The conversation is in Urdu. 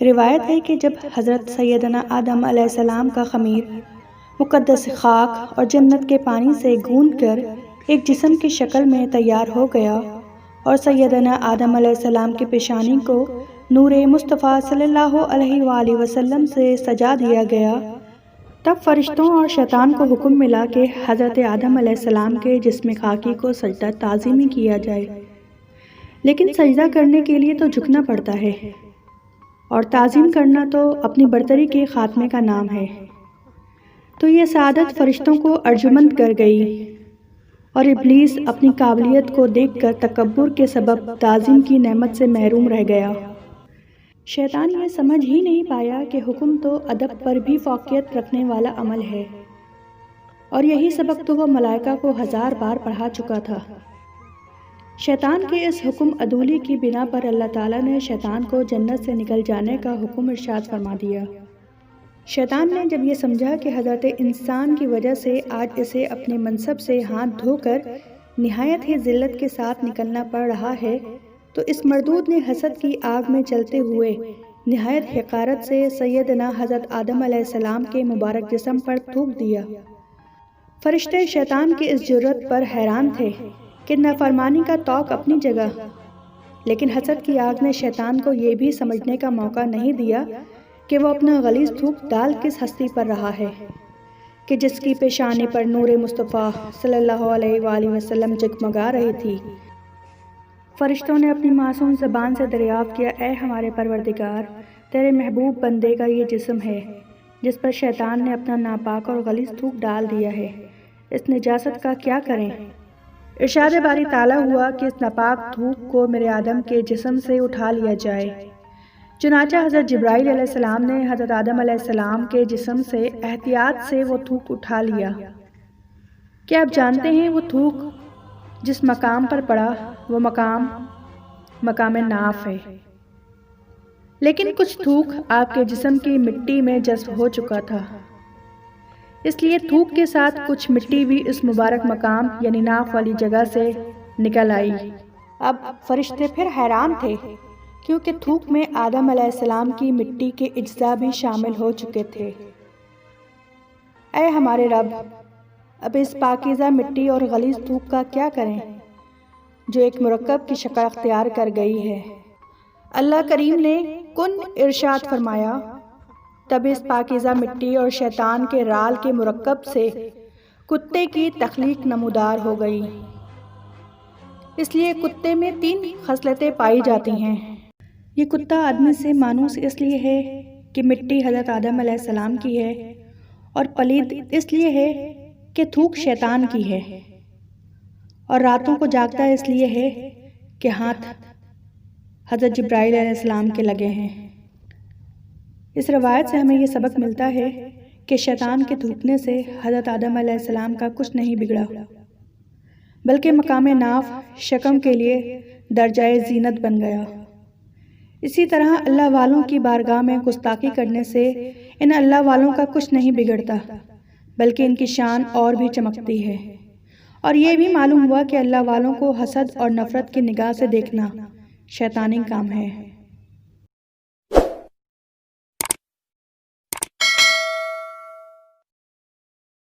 روایت ہے کہ جب حضرت سیدنا آدم علیہ السلام کا خمیر مقدس خاک اور جنت کے پانی سے گوندھ کر ایک جسم کی شکل میں تیار ہو گیا اور سیدنا آدم علیہ السلام کی پیشانی کو نور مصطفیٰ صلی اللہ علیہ وآلہ وسلم سے سجا دیا گیا، تب فرشتوں اور شیطان کو حکم ملا کہ حضرت آدم علیہ السلام کے جسم خاکی کو سجدہ تعظیمی کیا جائے، لیکن سجدہ کرنے کے لیے تو جھکنا پڑتا ہے، اور تعظیم کرنا تو اپنی برتری کے خاتمے کا نام ہے۔ تو یہ سعادت فرشتوں کو ارجمند کر گئی، اور ابلیس اپنی قابلیت کو دیکھ کر تکبر کے سبب تعظیم کی نعمت سے محروم رہ گیا۔ شیطان یہ سمجھ ہی نہیں پایا کہ حکم تو ادب پر بھی فوقیت رکھنے والا عمل ہے، اور یہی سبق تو وہ ملائکہ کو 1000 بار پڑھا چکا تھا۔ شیطان کے اس حکم عدولی کی بنا پر اللہ تعالیٰ نے شیطان کو جنت سے نکل جانے کا حکم ارشاد فرما دیا۔ شیطان نے جب یہ سمجھا کہ حضرت انسان کی وجہ سے آج اسے اپنے منصب سے ہاتھ دھو کر نہایت ہی ذلت کے ساتھ نکلنا پڑ رہا ہے، تو اس مردود نے حسد کی آگ میں چلتے ہوئے نہایت حقارت سے سیدنا حضرت آدم علیہ السلام کے مبارک جسم پر تھوک دیا۔ فرشتے شیطان کی اس جرأت پر حیران تھے کہ نافرمانی کا طوق اپنی جگہ، لیکن حسد کی آگ نے شیطان کو یہ بھی سمجھنے کا موقع نہیں دیا کہ وہ اپنا غلیظ تھوک ڈال کس ہستی پر رہا ہے کہ جس کی پیشانی پر نور مصطفیٰ صلی اللہ علیہ وآلہ وسلم جگمگا رہی تھی۔ فرشتوں نے اپنی معصوم زبان سے دریافت کیا، اے ہمارے پروردگار، تیرے محبوب بندے کا یہ جسم ہے جس پر شیطان نے اپنا ناپاک اور غلیظ تھوک ڈال دیا ہے، اس نجاست کا کیا کریں؟ ارشاد باری تعالیٰ ہوا کہ اس ناپاک تھوک کو میرے آدم کے جسم سے اٹھا لیا جائے۔ چنانچہ حضرت جبرائیل علیہ السلام نے حضرت آدم علیہ السلام کے جسم سے احتیاط سے وہ تھوک اٹھا لیا۔ کیا آپ جانتے ہیں وہ تھوک جس مقام پر پڑا وہ مقام ناف ہے، لیکن کچھ تھوک آپ کے جسم کی مٹی میں جذب ہو چکا تھا، اس لیے تھوک کے ساتھ کچھ مٹی بھی اس مبارک مقام یعنی ناف والی جگہ سے نکل آئی۔ اب فرشتے پھر حیران تھے کیونکہ تھوک میں آدم علیہ السلام کی مٹی کے اجزاء بھی شامل ہو چکے تھے۔ اے ہمارے رب، اب اس پاکیزہ مٹی اور غلیظ تھوک کا کیا کریں جو ایک مرکب کی شکل اختیار کر گئی ہے؟ اللہ کریم نے کن ارشاد فرمایا، تب اس پاکیزہ مٹی اور شیطان کے رال کے مرکب سے کتے کی تخلیق نمودار ہو گئی۔ اس لیے کتے میں 3 خصلتیں پائی جاتی ہیں۔ یہ کتا آدمی سے مانوس اس لیے ہے کہ مٹی حضرت آدم علیہ السلام کی ہے، اور پلید اس لیے ہے کہ تھوک شیطان کی ہے، اور راتوں کو جاگتا اس لیے ہے کہ ہاتھ حضرت جبرائیل علیہ السلام کے لگے ہیں۔ اس روایت سے ہمیں یہ سبق ملتا ہے کہ شیطان کے تھوکنے سے حضرت آدم علیہ السلام کا کچھ نہیں بگڑا، بلکہ مقام ناف شکم کے لیے درجہ زینت بن گیا۔ اسی طرح اللہ والوں کی بارگاہ میں گستاخی کرنے سے ان اللہ والوں کا کچھ نہیں بگڑتا، بلکہ ان کی شان اور بھی چمکتی ہے، اور یہ بھی معلوم ہوا کہ اللہ والوں کو حسد اور نفرت کی نگاہ سے دیکھنا شیطانی کام ہے۔